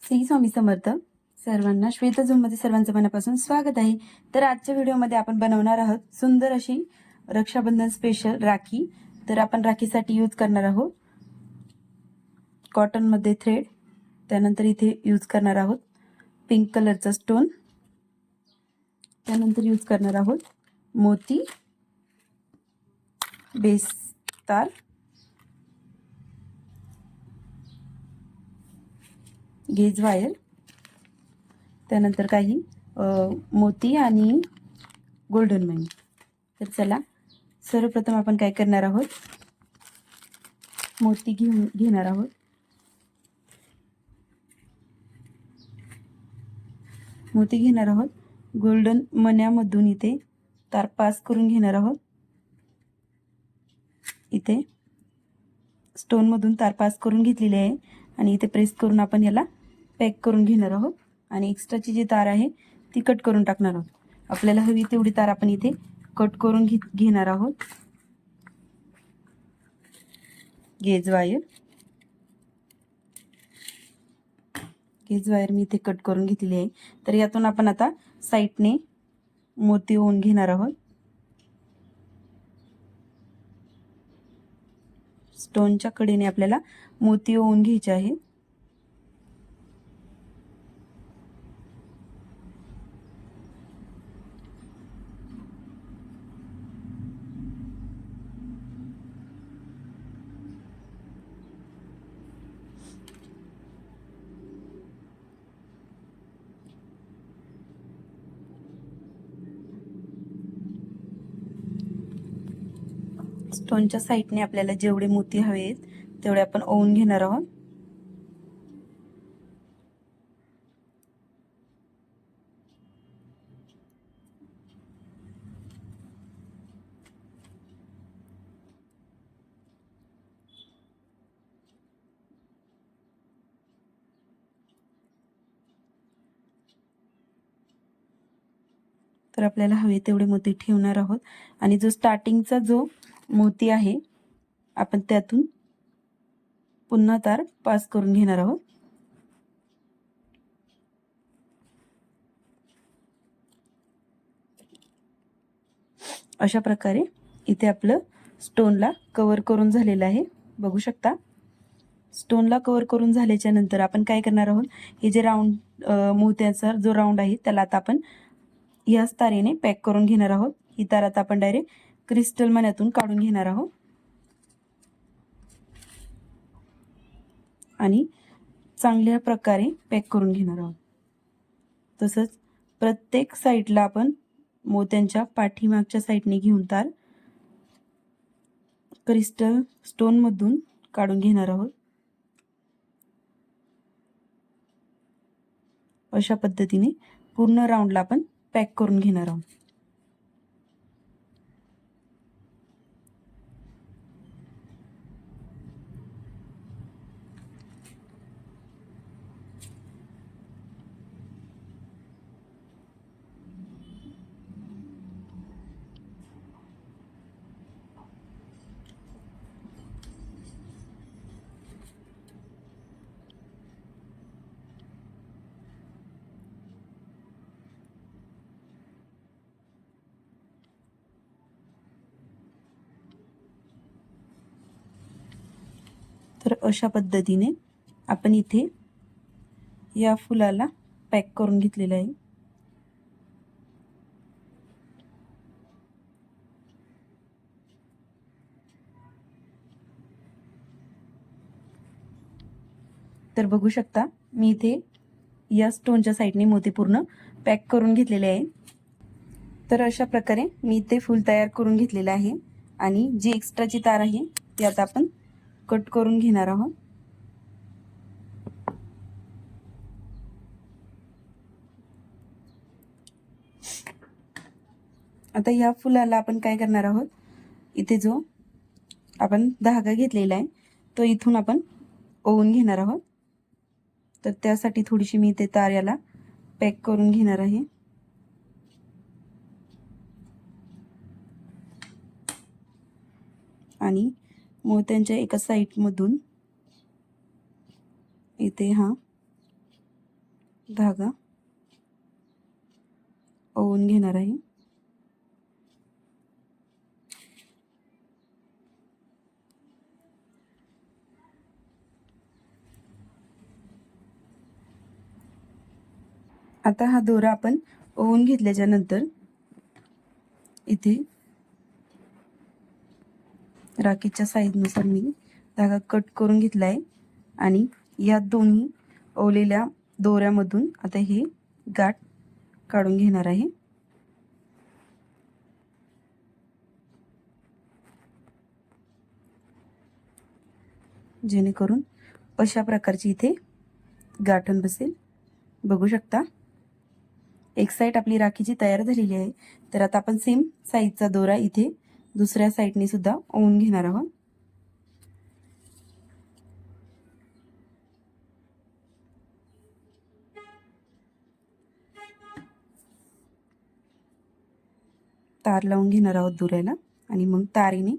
श्री स्वामी समर्थ. सर्वांना श्वेत झोनमध्ये सर्वांचं मनापासून स्वागत आहे. तर आजच्या व्हिडिओमध्ये आपण बनवणार आहोत सुंदर अशी रक्षाबंधन स्पेशल राखी. तर आपण राखीसाठी यूज करणार आहोत कॉटनमध्ये थ्रेड, त्यानंतर इथे यूज करणार आहोत पिंक कलरचा स्टोन, त्यानंतर यूज करणार आहोत मोती, बेस तार, गेज वायर, त्यानंतर काही मोती आणि गोल्डन मनी. तर चला सर्वप्रथम आपण काय करणार आहोत, मोती घेणार आहोत. मोती घेणार आहोत, गोल्डन मन्यामधून इथे तार पास करून घेणार आहोत. इथे स्टोन मधून तार पास करून घेतलेली आहे आणि इथे प्रेस करून आपण याला पॅक करून घेणार आहोत आणि एक्स्ट्राची जी तार आहे ती कट करून टाकणार आहोत. आपल्याला हवी तेवढी तार आपण इथे कट करून घेणार आहोत. गेज वायर मी इथे कट करून घेतलेली आहे. तर यातून आपण आता साइडने मोती ओवून घेणार आहोत. स्टोनच्या कडेने आपल्याला मोती ओवून घ्यायचे आहे. स्टोनच्या साइडने आपल्याला जेवढे मोती हवे आहेत तेवढे आपण ओवून घेणार आहोत. तर आपल्याला हवे तेवढे मोती ठेवणार आहोत आणि जो स्टार्टिंगचा जो मोती आहे आपण त्यातून पुन्हा तार पास करून घेणार आहोत. अशा प्रकारे इथे आपलं स्टोनला कव्हर करून झालेलं आहे. बघू शकता. स्टोनला कव्हर करून झाल्याच्या नंतर आपण काय करणार आहोत, हे जे राऊंड मोत्याचा जो राऊंड आहे त्याला आता आपण याच तारेने पॅक करून घेणार आहोत. ही तार आता आपण डायरेक्ट क्रिस्टल मन्यातून काढून घेणार आहोत आणि चांगल्या प्रकारे पॅक करून घेणार आहोत. तसंच प्रत्येक साईडला आपण मोत्यांच्या पाठीमागच्या साईडने घेऊन तार क्रिस्टल स्टोन मधून काढून घेणार आहोत. अशा पद्धतीने पूर्ण राऊंडला आपण पॅक करून घेणार आहोत. तर अशा पद्धतीने आपण इथे या फुलाला पॅक करून घेतलेलं आहे. तर बघू शकता मी इथे या स्टोनच्या साइडने मोती पूर्ण पॅक करून घेतलेले आहे. तर अशा प्रकारे मी इथे फुल तयार करून घेतलेलं आहे आणि जी एक्स्ट्राची तार आहे ती आता आपण कट करून घेणार आहोत. आता या फुलाला आपण काय करणार आहोत, इथे जो आपण धागा घेतलेला आहे तो इथून आपण ओवून घेणार आहोत. तर त्यासाठी थोडीशी मी इथे तार याला पॅक करून घेणार आहे. आणि मोत्यांच्या एका साइड मधून इथे हा धागा ओवून घेणार आहे. आता हा दोरा आपण ओवून घेतल्याच्या नंतर इथे राखीच्या साईजनुसार मी धागा कट करून घेतला आहे आणि या दोन्ही ओवलेल्या दोऱ्यामधून आता हे गाठ काढून घेणार आहे. जेणेकरून अशा प्रकारची इथे गाठण बसेल. बघू शकता एक साईड आपली राखीची तयार झालेली आहे. तर आता आपण सेम साईजचा दोरा इथे दुसऱ्या साईडने सुद्धा ओवून घेणार आहोत. तार लावून घेणार आहोत दोऱ्याला आणि मग तारीने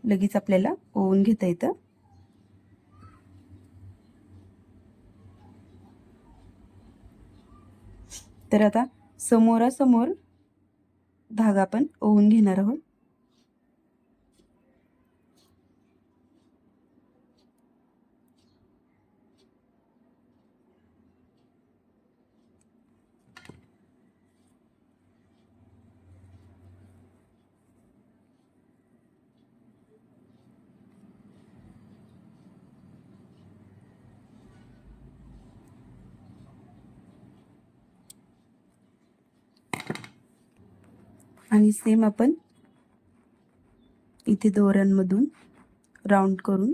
लगेच आपल्याला ओवून घेता येतं. तर आता समोरासमोर धागा आपण ओवून घेणार आहोत. आणि सेम आपण इथे दोऱ्यांमधून राऊंड करून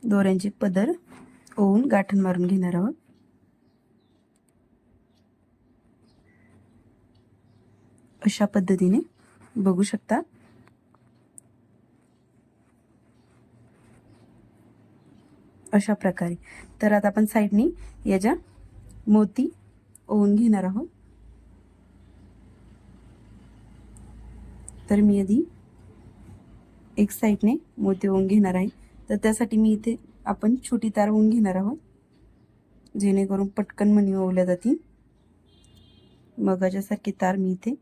दोऱ्यांचे पदर ओवून गाठण मारून घेणार आहोत. अशा पद्धतीने बघू शकता. अशा प्रकारे. तर आता आपण साईडनी याच्या मोती ओवून घेणार आहोत. तर मी आधी एक साईडने मोती ओवून घेणार आहे. तर त्यासाठी मी इथे आपण छोटी तार ओवून घेणार आहोत जेणेकरून पटकन मणी ओवल्या जातील. मगाच्यासारखी तार मी इथे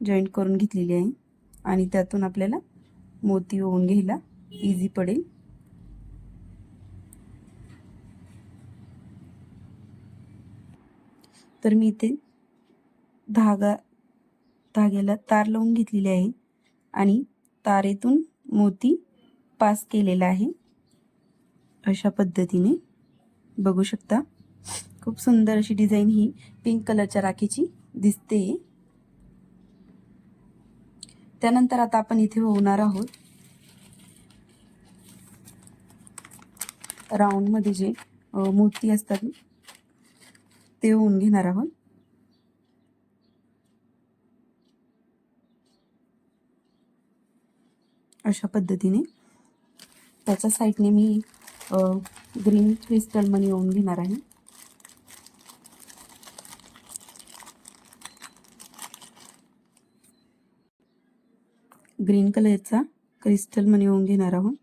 जॉईंट करून घेतलेली आहे आणि त्यातून आपल्याला मोती ओवून घ्यायला इझी पडेल. तर मी इथे धाग्याला तार लावून घेतलेली आहे आणि तारेतून मोती पास केलेला आहे. अशा पद्धतीने बघू शकता. खूप सुंदर अशी डिझाईन ही पिंक कलरच्या राखीची दिसते. त्यानंतर आता आपण इथे ओवणार आहोत राऊंड मध्ये जे मोती असतात ते ओवून घेणार आहोत. अशा पद्धतीने त्याच्या साईडने मी ग्रीन क्रिस्टल मनी ओवून घेणार आहे. ग्रीन कलरचा क्रिस्टल मनी ओवून घेणार आहोत.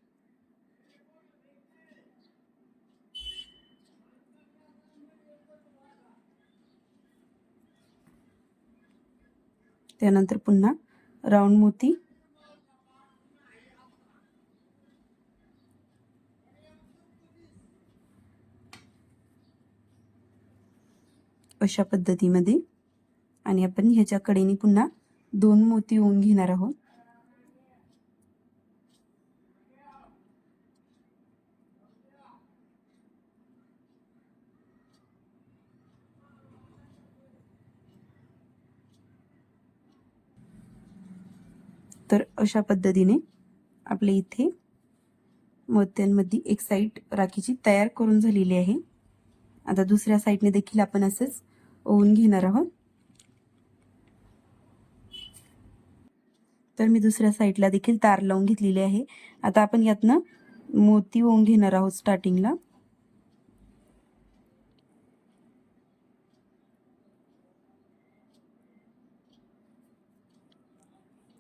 त्यानंतर पुन्हा राऊंड मोती अशा पद्धतीमध्ये आणि आपण ह्याच्या कडेने पुन्हा 2 मोती ओवून घेणार आहोत. तर अशा पद्धतीने आपले इथे मोत्यांमध्ये एक साईड राखीची तयार करून झालेली आहे. आता दुसऱ्या साईडने देखील आपण असंच ओवून घेणार आहोत. तर मी दुसऱ्या साईडला देखील तार लावून घेतलेली आहे. आता आपण यातनं मोती ओवून घेणार आहोत स्टार्टिंगला.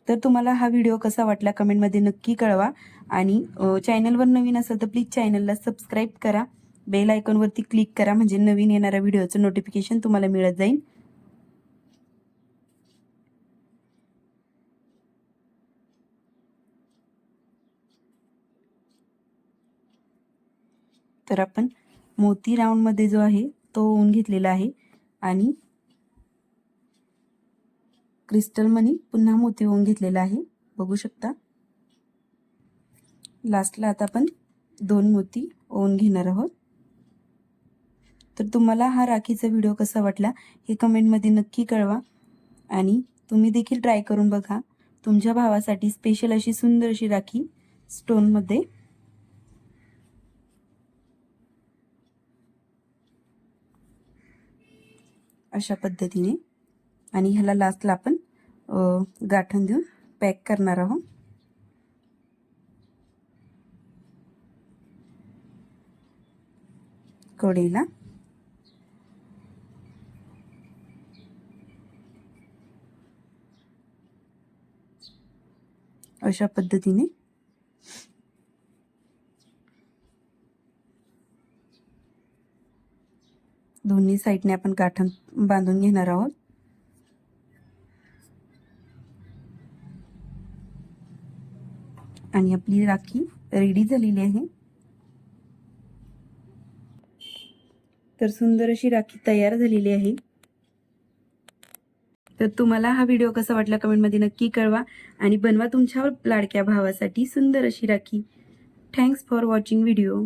तर तुम्हाला हा व्हिडिओ कसा वाटला कमेंटमध्ये नक्की कळवा आणि चॅनलवर नवीन असेल तर प्लीज चॅनलला सबस्क्राईब करा बेल आयकॉनवरती क्लिक करा, म्हणजे नवीन येणाऱ्या व्हिडिओचं नोटिफिकेशन तुम्हाला मिळत जाईल. तर आपण मोती राऊंडमध्ये जो आहे तो ओवून घेतलेला आहे आणि क्रिस्टल मनी पुन्हा मोती ओवून घेतलेला आहे. बघू शकता. लास्टला आता आपण 2 मोती ओवून घेणार आहोत. तर तुम्हाला हा राखीचा व्हिडिओ कसा वाटला हे कमेंटमध्ये नक्की कळवा आणि तुम्ही देखील ट्राय करून बघा. तुमच्या भावासाठी स्पेशल अशी सुंदर अशी राखी स्टोनमध्ये. अशा पद्धतीने आणि ह्याला लास्टला आपण गाठण देऊन पॅक करणार आहोत. कडेला अशा पद्धतीने दोन्ही साईडने आपण गाठण बांधून घेणार आहोत. आणि आपली राखी रेडी झालेली आहे. तर सुंदर अशी राखी तयार झालेली आहे. तर तुम्हाला हा व्हिडिओ कसा वाटला कमेंटमध्ये नक्की कळवा आणि बनवा तुमच्या लाडक्या भावासाठी सुंदर अशी rakhi. Thanks for watching video.